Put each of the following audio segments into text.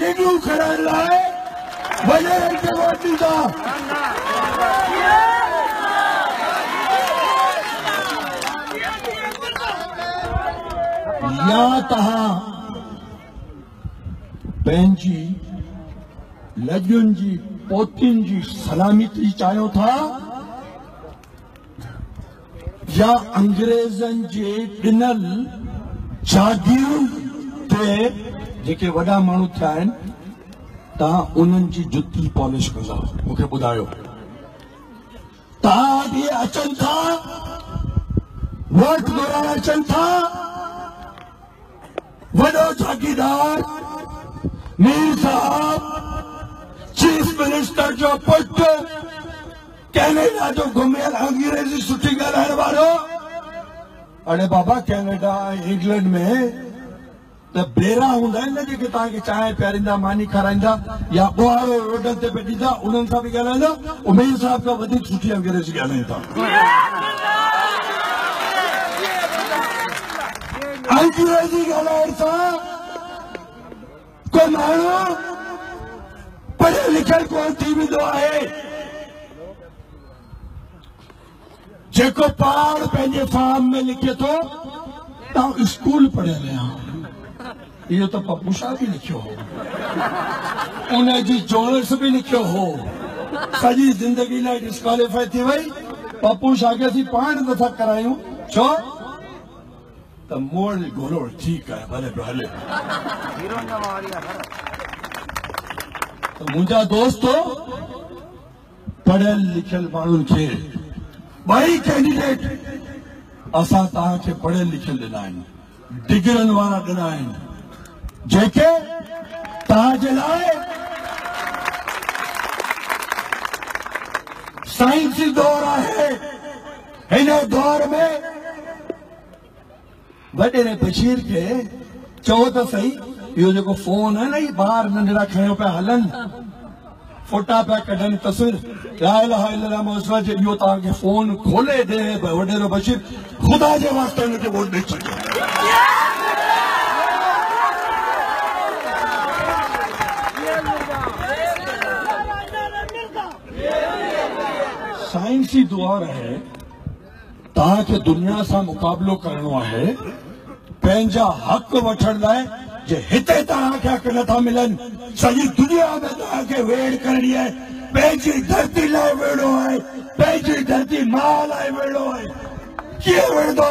लिडू खड़ाइण लाइ वॾेरनि खे वोट ॾींदा। या तव्हां पंहिंजी लॼुनि जी पोतियुनि जी सलामती चाहियो था या अंग्रेज़नि जे ॾिनल जागीरुनि ते जेके वॾा माण्हू थिया आहिनि तव्हां उन्हनि जी जुती पॉलिश कंदा? मूंखे ॿुधायो। तव्हां बि अचनि था वोट घुराइण अचनि था, वॾो जागीरदार मीर साहब चीफ मिनिस्टर जो पुटु कैनेडा जो घुमियल अंग्रेजी सुठी ॻाल्हाइण वारो। अरे बाबा कैनेडा इंग्लैंड में त बेरा हूंदा आहिनि न जेके तव्हांखे चांहि पियारींदा, मानी खाराईंदा या ॿुहारो रोडनि ते पे ॾींदा, उन्हनि सां बि ॻाल्हाईंदा। उमेर साहब खां वधीक सुठी अंग्रेजी ॻाल्हाइनि था। अंग्रेजी ॻाल्हाइण सां को माण्हू पढ़ियल लिखियल कोन थी वेंदो आहे। जेको पाण पंहिंजे फार्म में लिखे थो तव्हां स्कूल पढ़ियल आहियो, इहो त पप्पू शाह बि लिखियो हो, उनजी जोनर्स बि लिखियो हो, सॼी ज़िंदगी लाइ डिस्क्वालीफाई थी वई। पप्पू शाह खे असीं पाण नथा करायूं, छो त मोड़ घोड़ो ठीकु आहे, भले पियो हले। मुंहिंजा दोस्तो पढ़ियल लिखियल माण्हुनि खे ॿई कैंडिडेट असां तव्हांखे पढ़ियल लिखियल ॾिना आहिनि, डिग्रियुनि वारा ॾिना आहिनि, जेके तव्हांजे लाइ साइंसी दौर आहे। हिन दौर में वॾेरे बशीर खे चओ त सही, इहो जेको फोन आहे न, ई ॿार नंढड़ा खयो पिया हलनि, फोटा पिया कढनि, तस्वीर ला इलाहा इल्लल्लाह मोहम्मद, इहो तव्हांखे फोन खोले ॾे वॾेरो बशीर, ख़ुदा जे वास्ते हुनखे वोट ॾेई छॾियो। साइंसी दौर है, तव्हांखे दुनिया सां मुक़ाबिलो करणो आहे, पंहिंजा हक़ वठण लाइ। जे हिते तव्हांखे हक़ नथा मिलनि, सॼी दुनिया में तव्हांखे वेड़ करणी आहे। पंहिंजी धरती लाइ वेड़ो आहे, पंहिंजी धरती मां लाइ वेड़ो आहे। कीअं वेड़दो?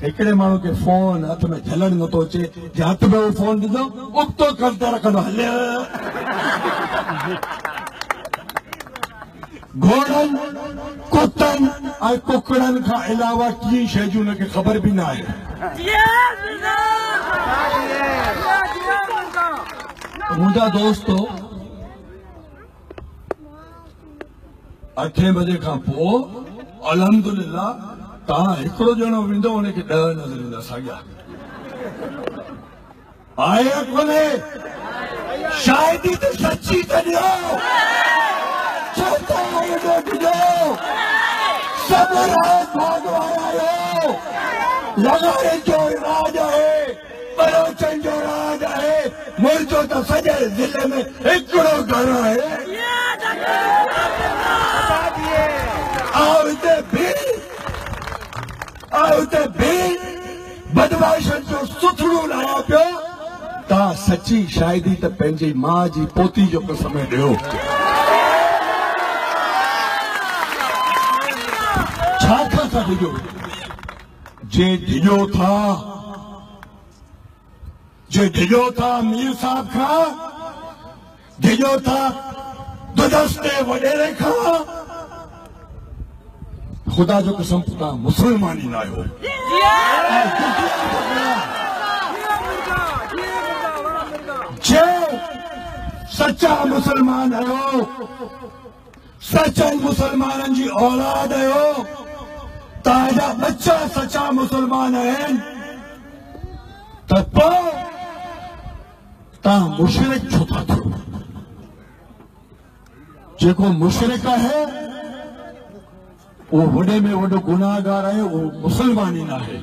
हिकिड़े माण्हू खे फोन हथ में झलण नथो अचे, जे हथ में उहो फोन ॾींदो उबतो करते रखंदो, हले। घोड़नि कुतनि ऐं कुकड़नि खां अलावा टी शइ जी हुनखे ख़बर बि न आहे। मुंहिंजा दोस्तो 8 बजे खां पोइ अल्हम्दुलिल्लाह तव्हां हिकिड़ो ॼणो वेंदो, हुनखे 10 नज़र ईंदा साॻिया। आहे कोन्हे? शायदि त सची त ॾियो, लगाड़े जो राज है, बलोचन जो राज है, मुर्जो तो सजे जिले में हिकिड़ो घर है। आवते भी बदमाशन जो सुथड़ू लाया पियो। तव्हां सची शायदि त पंहिंजी मां जी पोती जो कसम ॾियो। छा था डिॼो? जे डिॼो था, जे डिॼो था मीर साहब खां, डिॼो था गुदस्ते वॾेरे खां, ख़ुदा जो कसम तव्हां मुसलमान ई न आहियो। जे सच्चा मुसलमान आहियो, सचनि मुसलमाननि जी औलाद आहियो, तव्हांजा बच्चा सच्चा मुसलमान आहिनि, त पोइ तव्हां मुशरिक छो था थियो? जेको मुशरिक आहे वो वॾे में वॾो गुनाहगार आहे, वो मुसलमान ई न आहे।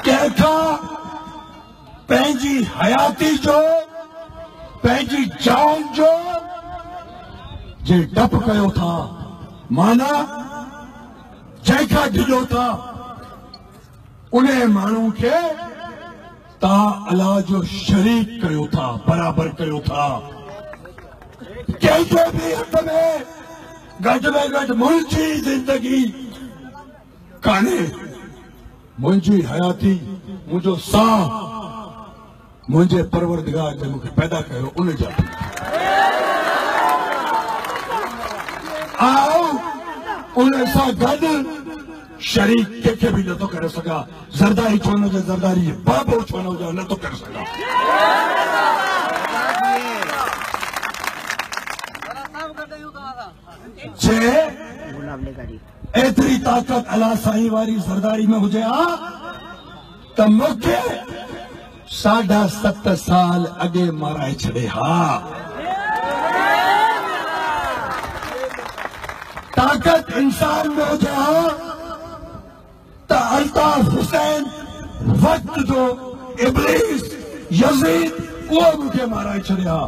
कंहिंखां पंहिंजी हयाती जो पंहिंजी जान जो जे डप कयो था, माना जंहिंखां डिॼो था उन माण्हू खे तव्हां अलाह जो शरीक कयो था, बराबर कयो था। कंहिंखे बि हथ में घटि मुंहिंजी ज़िंदगी कान्हे, मुंहिंजी हयाती, मुंहिंजो साह मुंहिंजे परवरदिगार जे मूंखे पैदा कयो उन जा आओ उन सां गॾु शरीक कंहिंखे बि नथो करे सघां। ज़रदारी छो न हुजे, ज़रदारी बाबो छो न हुजे, नथो करे सघां। एतिरी ताक़त अलाह साईं वारी ज़रदारी में हुजे हा त मूंखे 7.5 साल अॻे माराए छॾे हा। ताक़त इंसान में हुजे हा त अल्ताफ हुसैन वक्त जो इब्लीस यज़ीद उहो मूंखे माराए छॾे हा।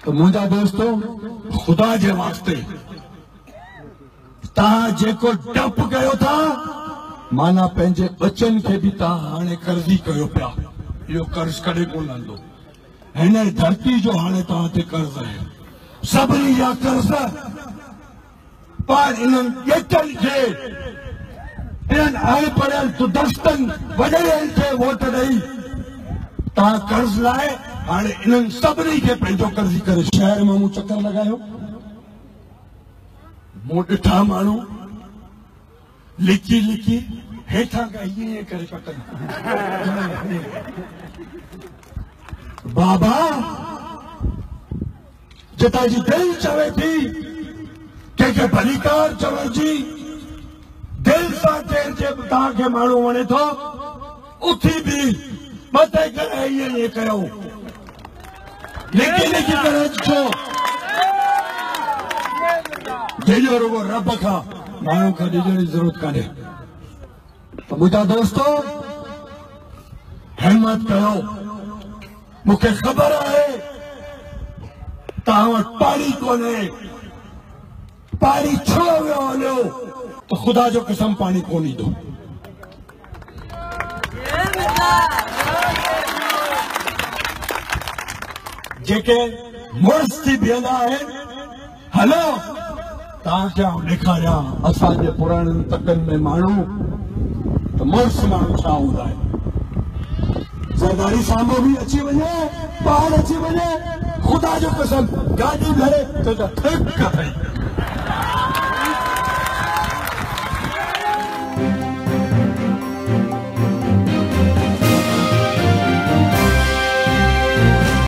तो मुंहिंजा दोस्तो, खुदा जे वास्ते तव्हां जेको डप कयो था, माना पंहिंजे बचनि खे बि तव्हां हाणे कर्ज़ी कयो पिया। इहो कर्ज़ कॾहिं कोन लहंदो। हिन धरती जो हाणे तव्हां ते कर्ज़ आहे, सभिनी जा कर्ज़। पर इन्हनि ॼटनि खे, इन्हनि अणपढ़ियल दुदस्तनि वॾेरनि खे वोट ॾेई तव्हां कर्ज़ लाइ हाणे इन्हनि सभिनी खे पंहिंजो कर्ज़ी करे शहर में मूं चकर लॻायो। मूं ॾिठा माण्हू लिकी लिकी हेठां खां ईअं करे पकनि। बाबा जितां जी दिलि चवे थी कंहिंखे भलीकार चवण जी, दिलि सां केरु जे तव्हांखे माण्हू वणे थो उथी बि मथे करे ईअं कयो, लिकी लिकी करे छो जंहिंजो रुगो रब खां माण्हू खां ॾिजण जी ज़रूरत कान्हे। त मुंहिंजा दोस्तो, हिम्मत कयो। मूंखे ख़बर आहे तव्हां वटि पाणी कोन्हे, पाणी छो वियो हलियो त ख़ुदा जो कसम पाणी कोन ईंदो। जेके मुड़ुस थी बीहंदा आहिनि, हलो तव्हांखे आउं ॾेखारियां असांजे पुराणनि तकनि में माण्हू त मुड़ुस माण्हू छा हूंदा आहिनि। ज़रदारी साम्हूं बि अची वञे, ॿाहिरि अची वञे, ख़ुदा जो कसम गाॾी भरे त ठिक अथई।